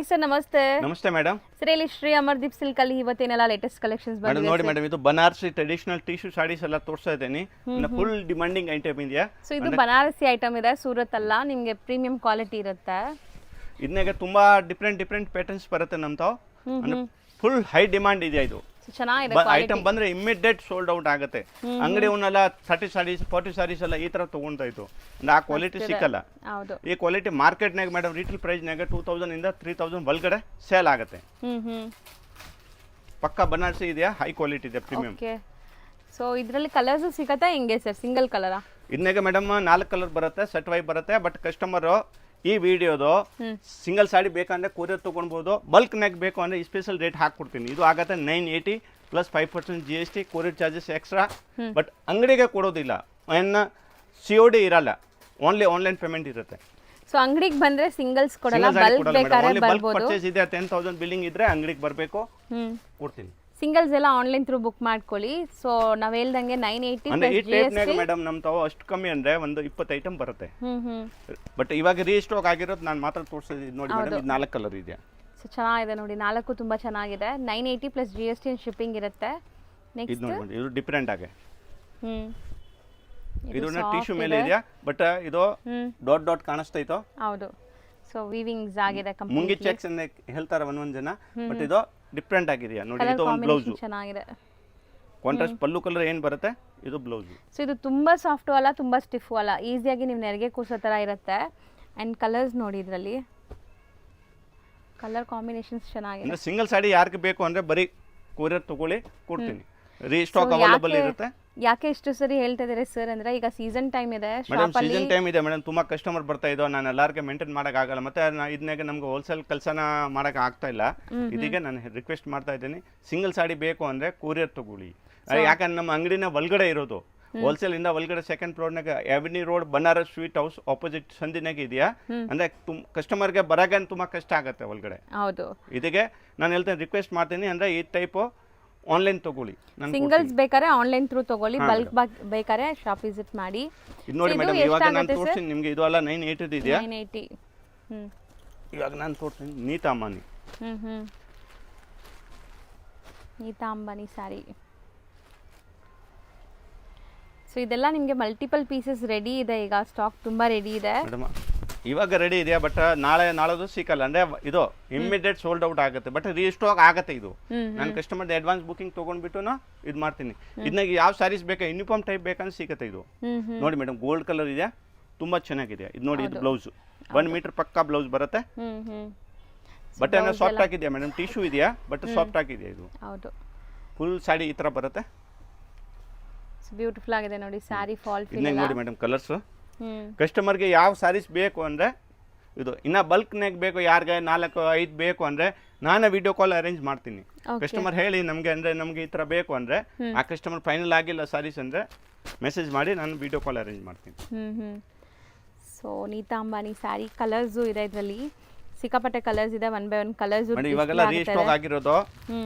Sir ನಮಸ್ತೆ. ನಮಸ್ತೆ madam. Sir ಇಲ್ಲಿ ಶ್ರೀ ಅಮರ್ದೀಪ್ ಸಿಲ್ಕ್ ಅಲ್ಲಿ ಇವತ್ತೇನೆಲ್ಲ ಲೇಟೆಸ್ಟ್ ಕಲೆಕ್ಷನ್ಸ್ ಬಂದಿದೆ ನೋಡಿ ಮೇಡಮ್, ಇದು ಬನಾರಸಿ ಟ್ರೆಡಿಷನಲ್ ಟಿಶ್ಯೂ ಸಾರೀಸ್ ಎಲ್ಲ ತೋರಿಸ್ತಾ ಇದ್ದೀನಿ. ಫುಲ್ ಡಿಮಾಂಡಿಂಗ್ ಐಟಮ್ ಇದೆಯಾ. ಸೊ ಇದು ಬನಾರಸಿ ಐಟಮ್ ಇದೆ, ಸೂರತ್ ಅಲ್ಲ, ನಿಮಗೆ ಪ್ರೀಮಿಯಂ ಕ್ವಾಲಿಟಿ ಇರುತ್ತೆ. ಇದನ್ನಾಗ ತುಂಬಾ ಡಿಫ್ರೆಂಟ್ ಪ್ಯಾಟರ್ನ್ಸ್ ಬರುತ್ತೆ ನಮ್ಮ ತಾವು. ಫುಲ್ ಹೈ ಡಿಮಾಂಡ್ ಇದೆ ಇದು. ಚೆನ್ನಾಗಿದೆ ಐಟಮ್ ಬಂದ್ರೆ ಇಮಿಡಿಯೇಟ್ ಸೋಲ್ಡ್ ಔಟ್ ಆಗುತ್ತೆ. ಅಂಗಡಿ ಅವನ್ನೆಲ್ಲ 30 ಸಾರೀಸ್ 40 ಸಾರೀಸ್ ಎಲ್ಲ ಈ ತರ ತಗೊಂತಾ ಇತ್ತು. ಅಂದ್ರೆ ಆ ಕ್ವಾಲಿಟಿ ಸಿಕ್ಕಲ್ಲ. ಈ ಕ್ವಾಲಿಟಿ ಮಾರ್ಕೆಟ್ನಾಗ ಮೇಡಮ್ ರೀಟೇಲ್ ಪ್ರೈಸ್ನಾಗ 2000 ಇಂದ 3000 ಒಳಗಡೆ ಸೇಲ್ ಆಗುತ್ತೆ. ಪಕ್ಕಾ ಬನಾರಸಿ ಇದೆಯಾ, ಹೈ ಕ್ವಾಲಿಟಿ ಇದೆ, ಪ್ರೀಮಿಯಂ. ಸೊ ಇದರಲ್ಲಿ ಕಲರ್ಸ್ ಸಿಗತ್ತಾ ಹೆಂಗೆ ಸರ್? ಸಿಂಗಲ್ ಕಲರಾ? ಇದನ್ನಾಗ ಮೇಡಮ್ 4 ಕಲರ್ ಬರುತ್ತೆ, ಸೆಟ್ ವೈ ಬರುತ್ತೆ. ಬಟ್ ಕಸ್ಟಮರ್ ಈ ವಿಡಿಯೋದು ಸಿಂಗಲ್ ಸಾಡಿ ಬೇಕಂದ್ರೆ ಕೊರಿಯರ್ ತೊಗೊಳ್ಬೋದು. ಬಲ್ಕ್ನಾಗ ಬೇಕು ಅಂದರೆ ಸ್ಪೆಷಲ್ ರೇಟ್ ಹಾಕ್ಕೊಡ್ತೀನಿ. ಇದು ಆಗುತ್ತೆ 980 plus 5% GST, courier charges extra. But ಅಂಗಡಿಗೆ ಕೊಡೋದಿಲ್ಲ, ಇನ್ನು COD ಇರಲ್ಲ, ಓನ್ಲಿ ಆನ್ಲೈನ್ ಪೇಮೆಂಟ್ ಇರುತ್ತೆ. ಸೊ ಅಂಗಡಿಗೆ ಬಂದ್ರೆ ಸಿಂಗಲ್ಸ್ ಕೊಡಲ್ಲ, ಬಲ್ಕ್ ಬೇಕಾದ್ರೆ ಬಲ್ಕ್ ಪರ್ಚೇಸ್ ಇದೆ 10,000 ಬಿಲ್ಲಿಂಗ್ ಇದ್ರೆ ಅಂಗಡಿಗೆ ಬರಬೇಕು, ಕೊಡ್ತೀನಿ. ಸಿಂಗಲ್ಸ್ ಎಲ್ಲ ಆನ್ಲೈನ್ ಥ್ರೂ ಬುಕ್ ಮಾಡ್ಕೊಳ್ಳಿ. ಸೊ ನಾವ್ ಹೇಳ್ದಂಗೆ 980 ಅಂದ್ರೆ ಈ ಟೈಪ್ನಾಗ ಮೇಡಮ್ ನಮ್ಮ ತಾವು ಅಷ್ಟು ಕಮ್ಮಿ ಅಂದ್ರೆ ಒಂದು 20 ಐಟಮ್ ಬರುತ್ತೆ. ಬಟ್ ಇವಾಗ ರೀಸ್ಟಾಕ್ ಆಗಿರೋದು ನಾನು ಮಾತ್ರ ತೋರಿಸಿದ್ದೀನಿ ನೋಡಿ ಮೇಡಮ್. ಇದು 4 ಕಲರ್ ಇದೆ. ಸೊ ಚೆನ್ನಾಗಿದೆ ನೋಡಿ, 4 ತುಂಬಾ ಚೆನ್ನಾಗಿದೆ. 980 ಪ್ಲಸ್ GST ಶಿಪ್ಪಿಂಗ್ ಇರುತ್ತೆ. ನೆಕ್ಸ್ಟ್ ಇದು ನೋಡಿ, ಇದು ಡಿಫರೆಂಟ್ ಆಗಿ ಇದು ಟಿಶ್ಯೂ ಮೇಲೆ ಇದೆಯಾ. ಬಟ್ ಇದು ಡಾಟ್ ಕಾಣಿಸ್ತಾ ಇತ್ತು. ಹೌದು. ಸೊ ವೀವಿಂಗ್ಸ್ ಆಗಿದೆ ಕಂಪ್ಲೀಟ್. ಮುಂಗಿ ಚೆಕ್ಸ್ ಅಂತ ಹೇಳ್ತಾರೆ ಒಂದೊಂದು ಜನ, ಬಟ್ ಇದು ಡಿಫರೆಂಟ್ ಆಗಿದೆಯಾ ನೋಡಿ. ಇದು ಒಂದು ಬ್ಲೌಸ್ ಚೆನ್ನಾಗಿದೆ. ಕಾಂಟ್ರಾಸ್ಟ್ ಪಲ್ಲು ಕಲರ್ ಏನು ಬರುತ್ತೆ, ಇದು ಬ್ಲೌಸ್. ಸೊ ಇದು ತುಂಬಾ ಸಾಫ್ಟ್ ಅಲ್ಲ, ತುಂಬಾ ಸ್ಟಿಫ್ ಅಲ್ಲ, ಈಸಿಯಾಗಿ ನೀವು ನೆರಿಗೆ ಕೂರ್ಸೋ ತರ ಇರುತ್ತೆ. ಅಂಡ್ ಕಲರ್ಸ್ ನೋಡಿ, ಇದರಲ್ಲಿ ಕಲರ್ ಕಾಂಬಿನೇಷನ್ಸ್ ಚೆನ್ನಾಗಿದೆ. ಅಂದ್ರೆ ಸಿಂಗಲ್ ಸಾಡಿ ಯಾರಿಗೆ ಬೇಕು ಅಂದ್ರೆ ಬರೀ ಕೊರಿಯರ್ ತಗೊಳ್ಳಿ, ಕೊಡ್ತೀನಿ. ರೀಸ್ಟಾಕ್ ಅವೈಲೇಬಲ್ ಇರುತ್ತೆ. ಯಾಕೆ ಇಷ್ಟು ಸರಿ ಹೇಳ್ತಾ ಇದ್ದಾರೆ ಸರ್ ಅಂದ್ರೆ ಈಗ ಸೀಸನ್ ಟೈಮ್ ಇದೆ, ಮೇಡಮ್ ಸೀಸನ್ ಟೈಮ್ ಇದೆ ಮೇಡಮ್. ತುಂಬಾ ಕಸ್ಟಮರ್ ಬರ್ತಾ ಇದ್ದೋ, ನಾನು ಎಲ್ಲರಿಗೆ ಮೇಂಟೈನ್ ಮಾಡಕ್ ಆಗಲ್ಲ. ಮತ್ತೆ ಇದನ್ನಾಗ ನಮ್ಗೆ ಹೋಲ್ಸೇಲ್ ಕೆಲಸನ ಮಾಡಕ್ ಆಗ್ತಾ ಇಲ್ಲ. ಇದೀಗ ನಾನು ರಿಕ್ವೆಸ್ಟ್ ಮಾಡ್ತಾ ಇದ್ದೀನಿ, ಸಿಂಗಲ್ ಸಾಡಿ ಬೇಕು ಅಂದ್ರೆ ಕೊರಿಯರ್ ತಗೊಳ್ಳಿ. ಯಾಕಂದ್ರೆ ನಮ್ಮ ಅಂಗಡಿನ ಒಳಗಡೆ ಇರೋದು, ಹೋಲ್ಸೇಲ್ ಇಂದ ಒಳಗಡೆ ಸೆಕೆಂಡ್ ಫ್ಲೋರ್ನಾಗ avenue road Banaras sweet house opposite ಸಂದಿನಾಗ ಇದೆಯಾ. ಅಂದ್ರೆ ಕಸ್ಟಮರ್ಗೆ ಬರಾಗ ತುಂಬಾ ಕಷ್ಟ ಆಗುತ್ತೆ ಒಳಗಡೆ. ಹೌದು. ಇದಕ್ಕೆ ನಾನು ಹೇಳ್ತೇನೆ, ರಿಕ್ವೆಸ್ಟ್ ಮಾಡ್ತೀನಿ, ಅಂದ್ರೆ ಈ ಟೈಪ್ ಆನ್ಲೈನ್ ತಗೊಳ್ಳಿ. ಸಿಂಗಲ್ಸ್ ಬೇಕಾದ್ರೆ ಆನ್ಲೈನ್ ಥ್ರೂ ತಗೊಳ್ಳಿ, ಬಲ್ಕ್ ಬೇಕಾದ್ರೆ ಶಾಪ್ ವಿಸಿಟ್ ಮಾಡಿ. ಇದು ನೋಡಿ ಮೇಡಮ್, ಇವಾಗ ನಾನು ತೋರಿಸ್ತೀನಿ ನಿಮಗೆ. ಇದು ಅಲ್ಲ 980 ಇದೆಯಾ. 980. ಇವಾಗ ನಾನು ತೋರಿಸ್ತೀನಿ ನೀತಾಂಬಾನಿ. ನೀತಾಂಬಾನಿ ಸ್ಯಾರಿ. ಸೊ ಇದೆಲ್ಲ ನಿಮಗೆ ಮಲ್ಟಿಪಲ್ ಪೀಸಸ್ ರೆಡಿ ಇದೆ, ಈಗ ಸ್ಟಾಕ್ ತುಂಬಾ ರೆಡಿ ಇದೆ ಮೇಡಮ್. ಇವಾಗ ರೆಡಿ ಇದೆಯಾ, ಬಟ್ ನಾಳದು ಸಿಕ್ಕಲ್ಲ. ಅಂದ್ರೆ ಇದು ಇಮಿಡಿಯೇಟ್ ಸೋಲ್ಡ್ ಔಟ್ ಆಗುತ್ತೆ. ಬಟ್ ರೀಸ್ಟಾಕ್ ಆಗುತ್ತೆ. ಇದು ನಾನು ಕಸ್ಟಮರ್ ಅಡ್ವಾನ್ಸ್ ಬುಕಿಂಗ್ ತಗೊಂಡ್ಬಿಟ್ಟು ಇದು ಮಾಡ್ತೀನಿ. ಇದನ್ನಾಗ ಯಾವ ಸಾರೀಸ್ ಬೇಕಾ, ಯೂನಿಫಾರ್ಮ್ ಟೈಪ್ ಬೇಕಂದ್ರೆ ಸಿಗುತ್ತೆ. ಇದು ನೋಡಿ ಮೇಡಮ್, ಗೋಲ್ಡ್ ಕಲರ್ ಇದೆ, ತುಂಬಾ ಚೆನ್ನಾಗಿದೆ. ಇದು ನೋಡಿ, ಇದು ಬ್ಲೌಸ್ 1 ಮೀಟರ್ ಪಕ್ಕಾ ಬ್ಲೌಸ್ ಬರುತ್ತೆ. ಬಟ್ ಸಾಫ್ಟ್ ಆಗಿದೆಯಾ ಮೇಡಮ್, ಟಿಶ್ಯೂ ಇದೆಯಾ, ಬಟ್ ಸಾಫ್ಟ್ ಆಗಿದೆ. ಇದು ಹೌದು, ಫುಲ್ ಸಾಡಿ ಈ ತರ ಬರುತ್ತೆ. ಬ್ಯೂಟಿಫುಲ್ ಆಗಿದೆ ನೋಡಿ ಸ್ಯಾರಿ. ಫಾಲ್ ಫೀಲ್ ನೋಡಿ ಮೇಡಮ್, ಕಲರ್ಸ್ ಕಸ್ಟಮರ್ಗೆ ಯಾವ ಸಾರೀಸ್ ಬೇಕು ಅಂದರೆ ಇದು. ಇನ್ನು ಬಲ್ಕ್ನಾಗ ಬೇಕು, ಯಾರಿಗೆ 4-5 ಬೇಕು ಅಂದರೆ ನಾನೇ ವಿಡಿಯೋ ಕಾಲ್ ಅರೇಂಜ್ ಮಾಡ್ತೀನಿ. ಕಸ್ಟಮರ್ ಹೇಳಿ ನಮಗೆ, ಅಂದರೆ ನಮಗೆ ಈ ಥರ ಬೇಕು ಅಂದರೆ, ಆ ಕಸ್ಟಮರ್ ಫೈನಲ್ ಆಗಿಲ್ಲ ಸಾರೀಸ್ ಅಂದರೆ ಮೆಸೇಜ್ ಮಾಡಿ ನಾನು ವಿಡಿಯೋ ಕಾಲ್ ಅರೇಂಜ್ ಮಾಡ್ತೀನಿ. ಸೊ ನೀತಾಂಬಾನಿ ಸ್ಯಾರಿ ಕಲರ್ಸು ಇದೆ, ಇದರಲ್ಲಿ ಸಿಕ್ಕಾಪಟ್ಟೆ ಕಲರ್ಸ್ ಇದೆ. 1 by 1 ಕಲರ್ಸ್ ಇವಾಗೆಲ್ಲ ರೀಸ್ಟಾಕ್ ಆಗಿರೋದು.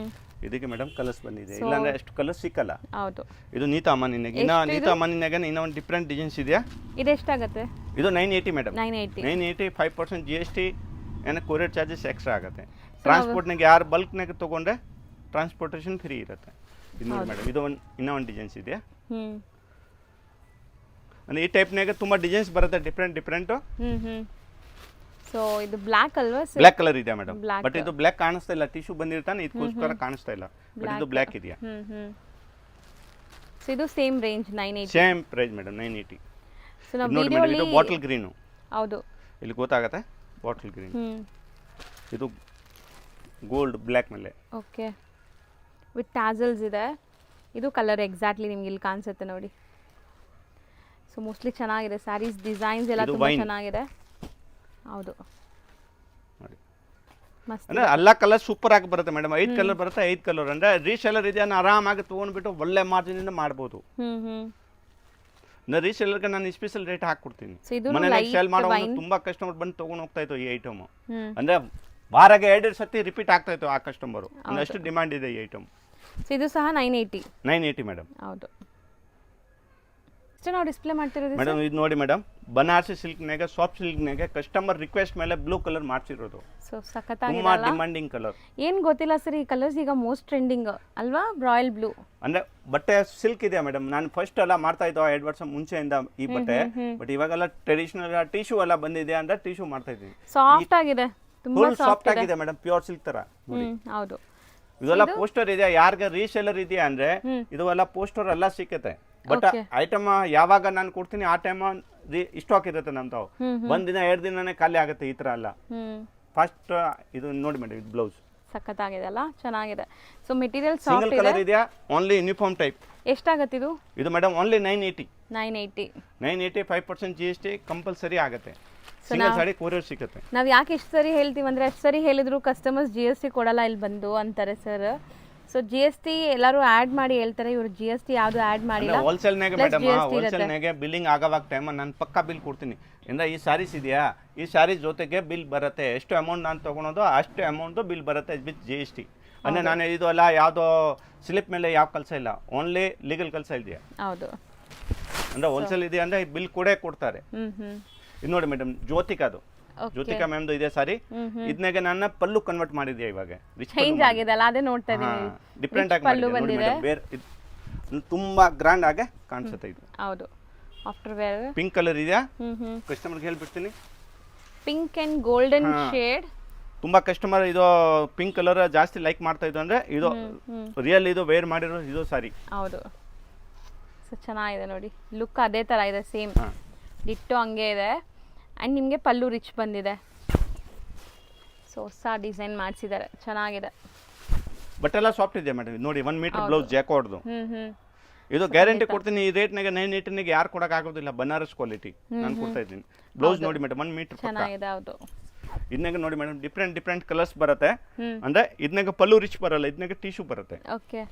ಇದಕ್ಕೆ ಮೇಡಮ್ ಕಲರ್ಸ್ ಬಂದಿದೆ, ಇಲ್ಲಾಂದ್ರೆ ಎಷ್ಟು ಕಲರ್ ಸಿಕ್ಕಲ್ಲ. ಹೌದು. ಇದು ನೀತಾಂಬಾನಿನಾಗ ಇನ್ನೂ ಒಂದು ಡಿಫ್ರೆಂಟ್ ಡಿಸೈನ್ಸ್ ಇದೆಯಾ. ಇದು ಎಷ್ಟಾಗುತ್ತೆ? ಇದು 980 ಮೇಡಮ್. 980 5% GST ಏನೋ ಕೊರಿಯರ್ ಚಾರ್ಜಸ್ ಎಕ್ಸ್ಟ್ರಾ ಆಗುತ್ತೆ. ಟ್ರಾನ್ಸ್ಪೋರ್ಟ್ನಾಗ ಯಾರು ಬಲ್ಕ್ನಾಗ ತೊಗೊಂಡ್ರೆ ಟ್ರಾನ್ಸ್ಪೋರ್ಟೇಷನ್ ಫ್ರೀ ಇರುತ್ತೆ. ಇದು ನೋಡಿ ಮೇಡಮ್, ಇದು ಇನ್ನೂ ಒಂದು ಡಿಸೈನ್ಸ್ ಇದೆಯಾ. ಅಂದರೆ ಈ ಟೈಪ್ನಾಗ ತುಂಬ ಡಿಸೈನ್ಸ್ ಬರುತ್ತೆ, ಡಿಫ್ರೆಂಟು. ಸೊ ಇದು ಬ್ಲ್ಯಾಕ್ ಅಲ್ವಾ? ಬ್ಲ್ಯಾಕ್ ಕಲರ್ ಇದೆ ಮೇಡಮ್, ಬಟ್ ಇದು ಬ್ಲ್ಯಾಕ್ ಕಾಣಿಸ್ತಾ ಇಲ್ಲ. ಟಿಶ್ಯೂ ಬಂದಿರ್ತಾನೆ, ಇದಕ್ಕೋಸ್ಕರ ಕಾಣಿಸ್ತಾ ಇಲ್ಲ. ಬಟ್ ಇದು ಬ್ಲ್ಯಾಕ್ ಇದೆಯಾ. ಸೊ ಇದು same range 980. Same price madam, 980. So ನಾವು ವಿಡಿಯೋಲಿ ಇದು ಬಾಟಲ್ ಗ್ರೀನ್. ಹೌದು, ಇಲ್ಲಿ ಗೊತ್ತಾಗುತ್ತೆ ಬಾಟಲ್ ಗ್ರೀನ್. ಇದು ಗೋಲ್ಡ್ ಬ್ಲ್ಯಾಕ್ ಮೇಲೆ. ಓಕೆ, ವಿತ್ ಟ್ಯಾಸಲ್ಸ್ ಇದೆ. ಇದು ಕಲರ್ ಎಕ್ಸಾಕ್ಟ್ಲಿ ನಿಮ್ಗೆ ಇಲ್ಲಿ ಕಾಣಿಸುತ್ತೆ ನೋಡಿ. ಸೊ ಮೋಸ್ಟ್ಲಿ ಚೆನ್ನಾಗಿದೆ ಸ್ಯಾರೀಸ್, ಡಿಸೈನ್ಸ್ ಎಲ್ಲ ತುಂಬಾ ಚೆನ್ನಾಗಿದೆ. ಹೌದು, ಅಂದ್ರೆ ಎಲ್ಲ ಕಲರ್ ಸೂಪರ್ ಆಗಿ ಬರುತ್ತೆ ಮೇಡಮ್. 5 ಕಲರ್ ಬರುತ್ತೆ, 5 ಕಲರ್ ಅಂದ್ರೆ ರೀಸೆಲ್ಲರ್ ಇದೆಯನ್ನ ಆರಾಮಾಗಿ ತೊಗೊಂಡ್ಬಿಟ್ಟು ಒಳ್ಳೆ ಮಾರ್ಜಿನ್ ಇಂದ ಮಾಡ್ಬೋದು. ರೀಸೆಲ್ಲರ್ಗೆ ನಾನು ಸ್ಪೆಷಲ್ ರೇಟ್ ಹಾಕ್ಕೊಡ್ತೀನಿ. ಮನೆಯಲ್ಲಿ ಸೇಲ್ ಮಾಡೋ ತುಂಬಾ ಕಸ್ಟಮರ್ ಬಂದು ತೊಗೊಂಡು ಹೋಗ್ತಾ ಇತ್ತು ಈ ಐಟಮ್. ಅಂದ್ರೆ ವಾರಾಗೆ 2 ಸತಿ ರಿಪೀಟ್ ಆಗ್ತಾ ಇತ್ತು ಆ ಕಸ್ಟಮರು. ಅಷ್ಟು ಡಿಮಾಂಡ್ ಇದೆ ಈ ಐಟಮ್. ಇದು ಸಹ 980 ಮೇಡಮ್. ಹೌದು. ನೆಕ್ಸ್ಟ್ ನಾವು ಡಿಸ್ಪ್ಲೇ ಮಾಡ್ತಿರೋದು ಮೇಡಮ್ ಇದು ನೋಡಿ ಮೇಡಮ್, ಬನಾರಸಿ ಸಿಲ್ಕ್ನಾಗೆ ಸಾಫ್ಟ್ ಸಿಲ್ಕ್ನಾಗೆ ಕಸ್ಟಮರ್ ರಿಕ್ವೆಸ್ಟ್ ಮೇಲೆ ಬ್ಲೂ ಕಲರ್ ಮಾಡಿಸಿರೋದು. ಸೊ ತುಂಬಾ ಸಖತ್ತಾಗಿದೆ. Demanding colour. ಏನು ಗೊತ್ತಿಲ್ಲ ಸರ್, ಈ ಕಲರ್ಸ್ ಈಗ ಮೋಸ್ಟ್ ಟ್ರೆಂಡಿಂಗ್ ಅಲ್ವಾ, ರಾಯಲ್ ಬ್ಲೂ. ಅಂದ್ರೆ ಬಟ್ಟೆ ಸಿಲ್ಕ್ ಇದೆ ಮೇಡಮ್. ನಾನು ಫಸ್ಟ್ ಎಲ್ಲ ಮಾಡ್ತಾ ಇದ್ದೋ 2 ವರ್ಷ ಮುಂಚೆಯಿಂದ ಈ ಬಟ್ಟೆ, ಬಟ್ ಇವಾಗೆಲ್ಲ ಟ್ರೆಡಿಷನಲ್ ಟಿಶ್ಯೂ ಎಲ್ಲ ಬಂದಿದೆ ಅಂದ್ರೆ ಟಿಶ್ಯೂ ಮಾಡ್ತಾ ಇದ್ದೀವಿ. ಸಾಫ್ಟ್ ಆಗಿದೆ, ತುಂಬಾ ಫುಲ್ ಸಾಫ್ಟ್ ಆಗಿದೆ ಮೇಡಮ್, ಪ್ಯೂರ್ ಸಿಲ್ಕ್ ತರ ನೋಡಿ. ಹೌದು. ಇದೆಲ್ಲ ಪೋಸ್ಟರ್ ಇದೆ, ಯಾರಿಗೆ ರೀಸೆಲ್ಲರ್ ಇದೆಯಾ ಅಂದ್ರೆ ಇದೆಲ್ಲ ಪೋಸ್ಟರ್ ಎಲ್ಲ ಸಿಕ್ಕತ್ತೆ. ಬಟ್ ಐಟಮ್ ಯಾವಾಗ ನಾನು ಕೊಡ್ತೀನಿ ಆ ಟೈಮ್ ಸ್ಟಾಕ್ ಇರುತ್ತೆ ನಮ್ತಾವ್. ಒಂದಿನ 2 ದಿನನೇ ಖಾಲಿ ಆಗುತ್ತೆ ಈ ತರ ಎಲ್ಲ. ಫಸ್ಟ್ ಇದು ನೋಡಿ ಮೇಡಮ್, ಇದು ಬ್ಲೌಸ್ ಸಖತ್ತಾಗಿದೆ ಅಲ್ಲ, ಚೆನ್ನಾಗಿದೆ. So material single soft colour ಇದೆ. ಇದೆಯಾ, ಓನ್ಲಿ ಯೂನಿಫಾರ್ಮ್ ಟೈಪ್. ಎಷ್ಟಾಗತ್ತೆ ಇದು? ಇದು ಮೇಡಮ್ ಓನ್ಲಿ 980. 980 5% GST ಕಂಪಲ್ಸರಿ ಆಗುತ್ತೆ. ಸಿಂಗಲ್ ಸಾಡಿ ಕೊರಿಯರ್ ಸಿಗುತ್ತೆ. ನಾವು ಯಾಕೆ ಎಷ್ಟು ಸರಿ ಹೇಳ್ತೀವಿ ಅಂದರೆ, ಎಷ್ಟು ಸರಿ ಹೇಳಿದ್ರು ಕಸ್ಟಮರ್ಸ್ GST ಕೊಡಲ್ಲ ಇಲ್ಲಿ ಬಂದು ಅಂತಾರೆ ಸರ್. ಸೊ GST ಎಲ್ಲರೂ ಆ್ಯಡ್ ಮಾಡಿ ಹೇಳ್ತಾರೆ, ಇವರು GST ಯಾವುದು ಆ್ಯಡ್ ಮಾಡಿಲ್ಲ. ಹೋಲ್ಸೇಲ್ನಾಗೆ ಮೇಡಮ್, ಹೋಲ್ಸೇಲ್ನಾಗೆ ಬಿಲ್ಲಿಂಗ್ ಆಗೋವಾಗ ಟೈಮ್ ನಾನು ಪಕ್ಕಾ ಬಿಲ್ ಕೊಡ್ತೀನಿ. ಅಂದರೆ ಈ ಸ್ಯಾರೀಸ್ ಇದೆಯಾ, ಈ ಸ್ಯಾರೀಸ್ ಜೊತೆಗೆ ಬಿಲ್ ಬರುತ್ತೆ. ಎಷ್ಟು ಅಮೌಂಟ್ ನಾನು ತೊಗೊಳೋದು ಅಷ್ಟು ಅಮೌಂಟು ಬಿಲ್ ಬರುತ್ತೆ ವಿತ್ GST. ಅಂದರೆ ನಾನು ಇದು ಅಲ್ಲ ಯಾವುದೋ ಸ್ಲಿಪ್ ಮೇಲೆ ಯಾವ ಕೆಲಸ ಇಲ್ಲ, ಓನ್ಲಿ ಲೀಗಲ್ ಕೆಲಸ ಇದೆಯಾ. ಹೌದು. ಅಂದರೆ ಹೋಲ್ಸೇಲ್ ಇದೆ ಅಂದರೆ ಬಿಲ್ ಕೂಡ ಕೊಡ್ತಾರೆ. ಇದು ನೋಡಿ ಮೇಡಮ್, ಜ್ಯೋತಿಕಾದು, ಜ್ಯೋತಿಕಾ ಮ್ಯಾಮ್ದು ಇದೆ ಸಾರಿ. ಇದನ್ನಾಗೆ ನನ್ನ ಪಲ್ಲು ಕನ್ವರ್ಟ್ ಮಾಡಿದ್ಯಾ ಇವಾಗ, ಚೇಂಜ್ ಆಗಿದೆ ಅಲ್ಲ, ಅದೇ ನೋಡ್ತಾ ಇದೀನಿ. ಡಿಫ್ರೆಂಟ್ ಆಗಿ ಮಾಡಿದ್ಯಾ ನೋಡಿ ಮೇಡಮ್, ಬೇರೆ ತುಂಬಾ ಗ್ರ್ಯಾಂಡ್ ಆಗಿ ಕಾಣಿಸುತ್ತೆ ಇದು. ಹೌದು. ಆಫ್ಟರ್ ವೇರ್ ಪಿಂಕ್ ಕಲರ್ ಇದೆಯಾ, ಕಸ್ಟಮರ್ಗೆ ಹೇಳ್ಬಿಡ್ತೀನಿ. Pink and golden shade. ತುಂಬಾ ಕಸ್ಟಮರ್ ಇದು ಪಿಂಕ್ ಕಲರ್ ಜಾಸ್ತಿ ಲೈಕ್ ಮಾಡ್ತಾ ಇದ್ದು ಅಂದ್ರೆ ಇದು ರಿಯಲ್ ಇದು ವೇರ್ ಮಾಡಿರೋ ಇದು ಸಾರಿ. ಹೌದು. ಸೊ ಚೆನ್ನಾಗಿದೆ ನೋಡಿ, ಲುಕ್ ಅದೇ ತರ ಇದೆ, ಸೇಮ್ ಡಿಟ್ಟೋ ಹಂಗೆ ಇದೆ. ಆ್ಯಂಡ್ ನಿಮಗೆ ಪಲ್ಲು ರಿಚ್ ಬಂದಿದೆ. ಸೊ ಹೊಸ ಡಿಸೈನ್ ಮಾಡಿಸಿದ್ದಾರೆ, ಚೆನ್ನಾಗಿದೆ. ಬಟ್ ಎಲ್ಲ ಸಾಫ್ಟ್ ಇದೆ ಮೇಡಮ್. ನೋಡಿ 1 ಮೀಟರ್ ಬ್ಲೌಸ್ ಜಾಕೋರ್ಡ್ದು. ಇದು ಗ್ಯಾರಂಟಿ ಕೊಡ್ತೀನಿ. ಈ ರೇಟ್ನಾಗೆ 980 ಯಾರು ಕೊಡಕ್ ಆಗೋದಿಲ್ಲ. ಬನಾರಸ್ ಕ್ವಾಲಿಟಿ ನಾನು ಕೊಡ್ತಾ ಇದ್ದೀನಿ. ಬ್ಲೌಸ್ ನೋಡಿ ಮೇಡಮ್, 1 ಮೀಟರ್ ಚೆನ್ನಾಗಿದೆ. ಹೌದು. ಇದನ್ನಾಗ ನೋಡಿ ಮೇಡಮ್, ಡಿಫ್ರೆಂಟ್ ಕಲರ್ಸ್ ಬರುತ್ತೆ. ಅಂದ್ರೆ ಇದನ್ನಾಗ ಪಲ್ಲು ರಿಚ್ ಬರಲ್ಲ, ಇದನ್ನಾಗ ಟಿಶ್ಯೂ ಬರುತ್ತೆ. ಓಕೆ.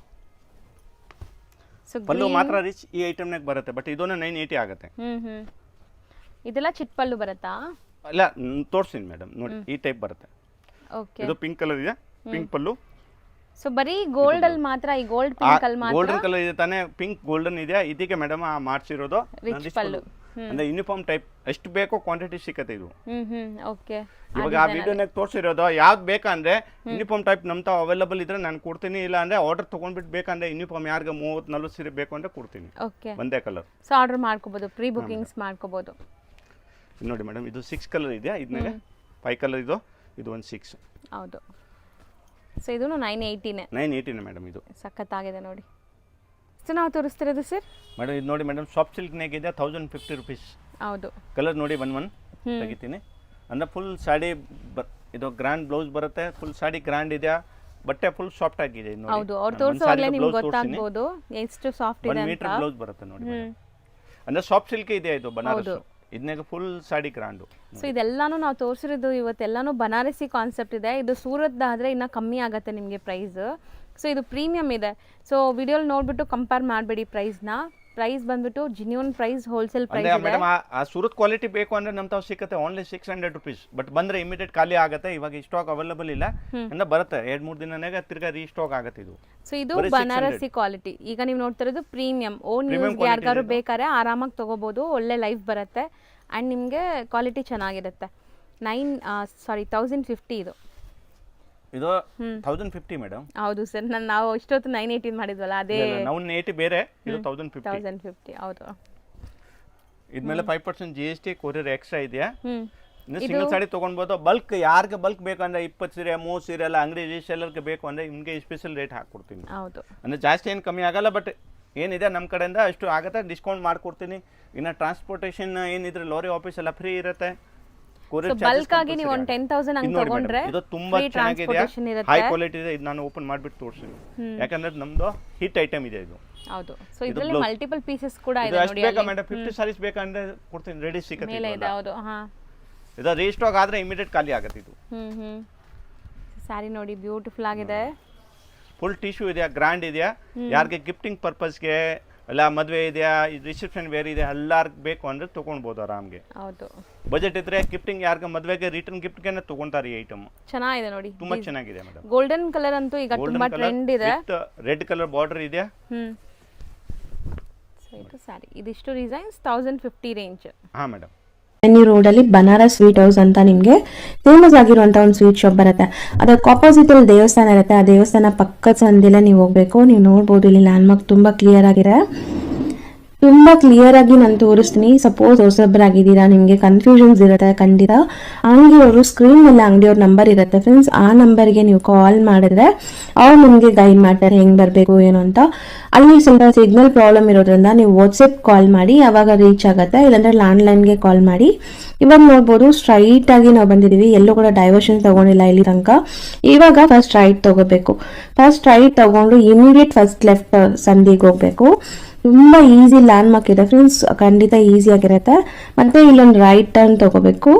ಸೊ ಪಲ್ಲು ಮಾತ್ರ ರಿಚ್ ಈ ಐಟಮ್ನಾಗ ಬರುತ್ತೆ. ಬಟ್ ಇದನ್ನ 980 ಆಗುತ್ತೆ. ಇದೆಲ್ಲ ಚಿಟ್ ಪಲ್ಲು ಬರುತ್ತಾ? ಇಲ್ಲ, ತೋರಿಸ್ತೀನಿ ಮೇಡಮ್. ನೋಡಿ ಈ ಟೈಪ್ ಬರುತ್ತೆ. ಓಕೆ. ಇದು ಪಿಂಕ್ ಕಲರ್ ಇದೆ, ಪಿಂಕ್ ಪಲ್ಲು. ಸೊ ಬರೀ ಗೋಲ್ಡ್ ಅಲ್ಲಿ ಮಾತ್ರ, ಈ ಗೋಲ್ಡ್ ಪಿಂಕ್ ಅಲ್ಲಿ ಮಾತ್ರ. ಗೋಲ್ಡನ್ ಕಲರ್ ಇದೆ ತಾನೇ, ಪಿಂಕ್ ಗೋಲ್ಡನ್ ಇದೆ. ಇದಕ್ಕೆ ಮೇಡಮ್ ಮಾಡಿಸಿರೋದು ರಿಚ್ ಪಲ್ಲು. ಅಂದ್ರೆ ಯೂನಿಫಾರ್ಮ್ ಟೈಪ್. ಎಷ್ಟು ಬೇಕೋ ಕ್ವಾಂಟಿಟಿ ಸಿಕ್ಕತ್ತೆ ಇದು. ಓಕೆ. ಇವಾಗ ಆ ವಿಡಿಯೋನಾಗ ತೋರಿಸಿರೋದು ಯಾವ್ದು ಬೇಕಂದ್ರೆ ಯೂನಿಫಾರ್ಮ್ ಟೈಪ್ ನಮ್ಮ ತಾವು ಅವೈಲಬಲ್ ಇದ್ರೆ ನಾನು ಕೊಡ್ತೀನಿ. ಇಲ್ಲ ಅಂದ್ರೆ ಆರ್ಡರ್ ತಗೊಂಡ್ಬಿಟ್ಟು ಬೇಕಂದ್ರೆ ಯೂನಿಫಾರ್ಮ್ ಯಾರಿಗೆ 30-40 ಸೀರೆ ಬೇಕು ಅಂದ್ರೆ ಕೊಡ್ತೀನಿ. ಓಕೆ. ಒಂದೇ ಕಲರ್. ಸೊ ಆರ್ಡರ್ ಮಾಡ್ಕೋಬಹುದು, ಪ್ರೀ ಬುಕಿಂಗ್ಸ್ ಮಾಡ್ಕೋಬಹುದು. ನೋಡಿ ಮೇಡಮ್, ಇದು 6 ಕಲರ್ ಇದೆಯಾ, ಇದನ್ನಾಗ 5 ಕಲರ್ ಇದು ಒಂದು 6. ಹೌದು. ಸೊ ಇದು 980ನೇ. 980 ಮೇಡಮ್. ಇದು ಸಖತ್ತಾಗಿದೆ ನೋಡಿ. ಸೊ ನಾವು ತೋರಿಸ್ತಿರೋದು ಸರ್ ಮೇಡಮ್, ಇದು ನೋಡಿ ಮೇಡಮ್, ಸಾಫ್ಟ್ ಸಿಲ್ಕ್ನಾಗ ಇದೆ 1050 rupees. ಹೌದು. ಕಲರ್ ನೋಡಿ 1 ತೆಗಿತೀನಿ. ಅಂದ್ರೆ ಫುಲ್ ಸಾಡಿ ಇದು ಗ್ರ್ಯಾಂಡ್ ಬ್ಲೌಸ್ ಬರುತ್ತೆ. ಫುಲ್ ಸಾಡಿ ಗ್ರ್ಯಾಂಡ್ ಇದೆ, ಬಟ್ಟೆ ಫುಲ್ ಸಾಫ್ಟ್ ಆಗಿದೆ. ಹೌದು, ಅವ್ರು ತೋರಿಸುವಾಗಲೇ ನಿಮ್ಗೆ ಗೊತ್ತಾಗ್ಬೋದು ಎಷ್ಟು ಸಾಫ್ಟ್ ಇದೆ ಅಂತ. 1 ಮೀಟರ್ ಬ್ಲೌಸ್ ಬರುತ್ತೆ ನೋಡಿ. ಅಂದ್ರೆ ಸಾಫ್ಟ್ ಸಿಲ್ಕ್ ಇದೆ ಇದು ಬನಾರಸ್. ಇದನ್ನಾಗ ಫುಲ್ ಸಾಡಿ ಗ್ರ್ಯಾಂಡು. ಸೊ ಇದೆಲ್ಲಾನು ನಾವು ತೋರಿಸಿರೋದು ಇವತ್ತೆಲ್ಲಾನು ಬನಾರಸಿ ಕಾನ್ಸೆಪ್ಟ್ ಇದೆ. ಇದು ಸೂರತ್ದಾದರೆ ಇನ್ನೂ ಕಮ್ಮಿ ಆಗುತ್ತೆ ನಿಮಗೆ ಪ್ರೈಸ್. ಸೊ ಇದು ಪ್ರೀಮಿಯಮ್ ಇದೆ. ಸೊ ವಿಡಿಯೋಲಿ ನೋಡ್ಬಿಟ್ಟು ಕಂಪೇರ್ ಮಾಡಬೇಡಿ ಪ್ರೈಸ್ನ. ಪ್ರೈಸ್ ಬಂದ್ಬಿಟ್ಟು ಜಿನ್ಯೂನ್ ಪ್ರೈಸ್, ಹೋಲ್ಸೇಲ್ ಪ್ರೈಸ್ ಇದೆ. ಮೇಡಮ್, ಆ ಸೂರತ್ ಕ್ವಾಲಿಟಿ ಬೇಕು ಅಂದ್ರೆ ನಮ್ಮ ತಾವು ಸಿಕ್ಕತ್ತೆ ಓನ್ಲಿ 600 rupees. ಬಟ್ ಬಂದ್ರೆ ಇಮಿಡಿಯೇಟ್ ಖಾಲಿ ಆಗುತ್ತೆ. ಇವಾಗ ಸ್ಟಾಕ್ ಅವೈಲಬಲ್ ಇಲ್ಲ ಅಂದ್ರೆ ಬರುತ್ತೆ 2-3 ದಿನನಾಗ ತಿರ್ಗಾ ರೀಸ್ಟಾಕ್ ಆಗುತ್ತೆ ಇದು. ಸೊ ಇದು ಬನಾರಸಿ ಕ್ವಾಲಿಟಿ. ಈಗ ನೀವು ನೋಡ್ತಿರೋದು ಪ್ರೀಮಿಯಂ. ಓನ್ ಯೂಸ್ಗೆ ಯಾರಿಗಾರು ಬೇಕಾದ್ರೆ ಆರಾಮಾಗಿ ತಗೋಬಹುದು. ಒಳ್ಳೆ ಲೈಫ್ ಬರುತ್ತೆ ಆ್ಯಂಡ್ ನಿಮಗೆ ಕ್ವಾಲಿಟಿ ಚೆನ್ನಾಗಿರುತ್ತೆ. 1050 ಇದು. ಇದು 1050 ಮೇಡಮ್. ಹೌದು ಸರ್, ನಾವು ಇಷ್ಟೊತ್ತು 980 ಮಾಡಿದ್ವಲ್ಲ ಅದೇ. 980 ಬೇರೆ, ಇದು 1050. ಹೌದು. ಇದ್ಮೇಲೆ 5% GST ಕೊರಿಯರ್ ಎಕ್ಸ್ಟ್ರಾ ಇದೆಯಾ. ಸಿಂಗಲ್ ಸಾಡಿ ತಗೊಳ್ಬೋದು. ಬಲ್ಕ್ ಯಾರಿಗೆ ಬಲ್ಕ್ ಬೇಕಂದ್ರೆ 20 ಸೀರೆ 30 ಸೀರೆ ಎಲ್ಲ ಅಂಗಡಿ ರೀಸೇಲರ್ಗೆ ಬೇಕು ಅಂದ್ರೆ ನಿಮಗೆ ಸ್ಪೆಷಲ್ ರೇಟ್ ಹಾಕ್ಕೊಡ್ತೀನಿ. ಹೌದು. ಅಂದ್ರೆ ಜಾಸ್ತಿ ಏನು ಕಮ್ಮಿ ಆಗಲ್ಲ. ಬಟ್ ಏನಿದೆ ನಮ್ಮ ಕಡೆಯಿಂದ ಅಷ್ಟು ಆಗುತ್ತೆ, ಡಿಸ್ಕೌಂಟ್ ಮಾಡ್ಕೊಡ್ತೀನಿ. ಇನ್ನು ಟ್ರಾನ್ಸ್ಪೋರ್ಟೇಷನ್ ಏನಿದ್ರೆ ಲಾರಿ ಆಫೀಸ್ ಎಲ್ಲ ಫ್ರೀ ಇರುತ್ತೆ. ಬಲ್ಕ್ ಆಗಿ ನೀವು ಒಂದು 10,000 ಹಂಗೆ ತಗೊಂಡ್ರೆ ಇದು ತುಂಬಾ ಚೆನ್ನಾಗಿದೆ, ಹೈ ಕ್ವಾಲಿಟಿ ಇದೆ. ಇದು ನಾನು ಓಪನ್ ಮಾಡಿಬಿಟ್ಟು ತೋರಿಸ್ತೀನಿ. ಯಾಕಂದ್ರೆ ನಮ್ದು ಹಿಟ್ ಐಟಮ್ ಇದೆ ಇದು. ಹೌದು. ಸೊ ಇದರಲ್ಲಿ ಮಲ್ಟಿಪಲ್ ಪೀಸಸ್ ಕೂಡ ಇದೆ ನೋಡಿ. ಬೇಕಾ ಮೇಡಮ್, 50 ಸಾರೀಸ್ ಬೇಕಂದ್ರೆ ಕೊಡ್ತೀನಿ, ರೆಡಿ ಸಿಗುತ್ತೆ ಮೇಲೆ ಇದೆ. ಹೌದು. ಹಾ, ಇದು ರೀಸ್ಟಾಕ್ ಆದ್ರೆ ಇಮಿಡಿಯೇಟ್ ಖಾಲಿ ಆಗುತ್ತೆ ಇದು. ಸಾರಿ ನೋಡಿ, ಬ್ಯೂಟಿಫುಲ್ ಆಗಿದೆ. ಫುಲ್ ಟಿಶ್ಯೂ ಇದೆಯಾ, ಗ್ರ್ಯಾಂಡ್ ಇದೆಯಾ. ಯಾರಿಗೆ ಗಿಫ್ಟಿಂಗ್ ಪರ್ಪಸ್ಗೆ ಎಲ್ಲ ಮದುವೆ ಇದೆಯಾ, ರಿಸೆಪ್ಷನ್ ವೇರ್ ಇದೆ, ಎಲ್ಲಾರ್ಗೆ ಬೇಕು ಅಂದ್ರೆ ತಗೊಳ್ಬೋದು ಆರಾಮ್ಗೆ. ಹೌದು. ಬಜೆಟ್ ಇದ್ರೆ ಗಿಫ್ಟಿಂಗ್ ಯಾರಿಗೆ ಮದುವೆಗೆ ರಿಟರ್ನ್ ಗಿಫ್ಟ್ಗೆ ತಗೊಂತಾರೆ ಈ ಐಟಮ್. ಚೆನ್ನಾಗಿದೆ ನೋಡಿ, ತುಂಬಾ ಚೆನ್ನಾಗಿದೆ ಮೇಡಮ್. ಗೋಲ್ಡನ್ ಕಲರ್ ಅಂತೂ ಈಗ ತುಂಬಾ ಟ್ರೆಂಡ್ ಇದೆ. ರೆಡ್ ಕಲರ್ ಬಾರ್ಡರ್ ಇದೆ. ಇದು ಸ್ಯಾರಿ, ಇದಿಷ್ಟು ಡಿಸೈನ್ಸ್ 1050 ರೇಂಜ್. ಹಾಂ ಮೇಡಮ್. ಎನ್ನಿ ರೋಡಲ್ಲಿ ಬನಾರಸ್ ಸ್ವೀಟ್ ಹೌಸ್ ಅಂತ ನಿಮಗೆ ಫೇಮಸ್ ಆಗಿರುವಂಥ ಒಂದು ಸ್ವೀಟ್ ಶಾಪ್ ಬರುತ್ತೆ. ಅದಕ್ಕೆ ಆಪೋಸಿಟಲ್ಲಿ ದೇವಸ್ಥಾನ ಇರುತ್ತೆ. ಆ ದೇವಸ್ಥಾನ ಪಕ್ಕದ ಸಂದಿಲ್ಲ ನೀವು ಹೋಗಬೇಕು. ನೀವು ನೋಡ್ಬೋದು ಇಲ್ಲಿ ಲ್ಯಾಂಡ್ಮಾರ್ಕ್ ತುಂಬ ಕ್ಲಿಯರ್ ಆಗಿದೆ. ತುಂಬ ಕ್ಲಿಯರಾಗಿ ನಾನು ತೋರಿಸ್ತೀನಿ. ಸಪೋಸ್ ಹೊಸಬ್ರಾಗಿದ್ದೀರಾ, ನಿಮಗೆ ಕನ್ಫ್ಯೂಷನ್ಸ್ ಇರುತ್ತೆ ಖಂಡಿತ, ಅಂಗಡಿಯವರು ಸ್ಕ್ರೀನ್ ಮೇಲೆ ಅಂಗಡಿಯವ್ರ ನಂಬರ್ ಇರುತ್ತೆ ಫ್ರೆಂಡ್ಸ್. ಆ ನಂಬರ್ಗೆ ನೀವು ಕಾಲ್ ಮಾಡಿದ್ರೆ ಅವ್ರು ನಿಮಗೆ ಗೈಡ್ ಮಾಡ್ತಾರೆ ಹೆಂಗೆ ಬರಬೇಕು ಏನು ಅಂತ. ಅಲ್ಲಿ ಸ್ವಲ್ಪ ಸಿಗ್ನಲ್ ಪ್ರಾಬ್ಲಮ್ ಇರೋದ್ರಿಂದ ನೀವು ವಾಟ್ಸಪ್ ಕಾಲ್ ಮಾಡಿ, ಆವಾಗ ರೀಚ್ ಆಗುತ್ತೆ. ಇಲ್ಲಾಂದರೆ ಲ್ಯಾಂಡ್ಲೈನ್ಗೆ ಕಾಲ್ ಮಾಡಿ. ಇವಾಗ ನೋಡ್ಬೋದು ಸ್ಟ್ರೈಟಾಗಿ ನಾವು ಬಂದಿದ್ದೀವಿ, ಎಲ್ಲೂ ಕೂಡ ಡೈವರ್ಷನ್ ತೊಗೊಂಡಿಲ್ಲ ಇಲ್ಲಿ ತನಕ. ಇವಾಗ ಫಸ್ಟ್ ರೈಟ್ ತೊಗೋಬೇಕು. ಫಸ್ಟ್ ರೈಟ್ ತೊಗೊಂಡು ಇಮಿಡಿಯೇಟ್ ಫಸ್ಟ್ ಲೆಫ್ಟ್ ಸಂದಿಗೆ ಹೋಗಬೇಕು. ತುಂಬ ಈಸಿ ಲ್ಯಾಂಡ್ಮಾರ್ಕ್ ಇದೆ ಫ್ರೆಂಡ್ಸ್, ಖಂಡಿತ ಈಸಿಯಾಗಿರುತ್ತೆ. ಮತ್ತು ಇಲ್ಲೊಂದು ರೈಟ್ ಟರ್ನ್ ತೊಗೋಬೇಕು.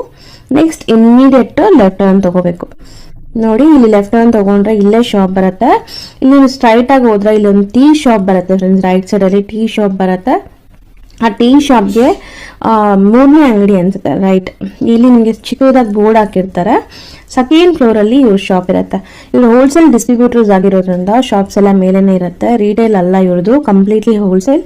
ನೆಕ್ಸ್ಟ್ ಇಮಿಡಿಯೇಟ್ ಲೆಫ್ಟ್ ಟರ್ನ್ ತೊಗೋಬೇಕು. ನೋಡಿ ಇಲ್ಲಿ ಲೆಫ್ಟ್ ಟರ್ನ್ ತೊಗೊಂಡ್ರೆ ಇಲ್ಲೇ ಶಾಪ್ ಬರುತ್ತೆ. ಇಲ್ಲಿ ಸ್ಟ್ರೈಟಾಗಿ ಹೋದ್ರೆ ಇಲ್ಲೊಂದು ಟೀ ಶಾಪ್ ಬರುತ್ತೆ ಫ್ರೆಂಡ್ಸ್. ರೈಟ್ ಸೈಡಲ್ಲಿ ಟೀ ಶಾಪ್ ಬರುತ್ತೆ. ಆ ಟೀ ಶಾಪ್ಗೆ 3ನೇ ಅಂಗಡಿ ಅನ್ಸುತ್ತೆ. ರೈಟ್ ಇಲ್ಲಿ ನಿಮಗೆ ಚಿಕ್ಕದಾಗಿ ಬೋರ್ಡ್ ಹಾಕಿರ್ತಾರೆ. ಸೆಕೆಂಡ್ ಫ್ಲೋರಲ್ಲಿ ಇವ್ರ ಶಾಪ್ ಇರುತ್ತೆ. ಇವ್ರು ಹೋಲ್ಸೇಲ್ ಡಿಸ್ಟ್ರಿಬ್ಯೂಟರ್ಸ್ ಆಗಿರೋದ್ರಿಂದ ಶಾಪ್ಸ್ ಎಲ್ಲ ಮೇಲೇನೆ ಇರುತ್ತೆ. ರಿಟೇಲ್ ಅಲ್ಲ ಇವ್ರದ್ದು, ಕಂಪ್ಲೀಟ್ಲಿ ಹೋಲ್ಸೇಲ್.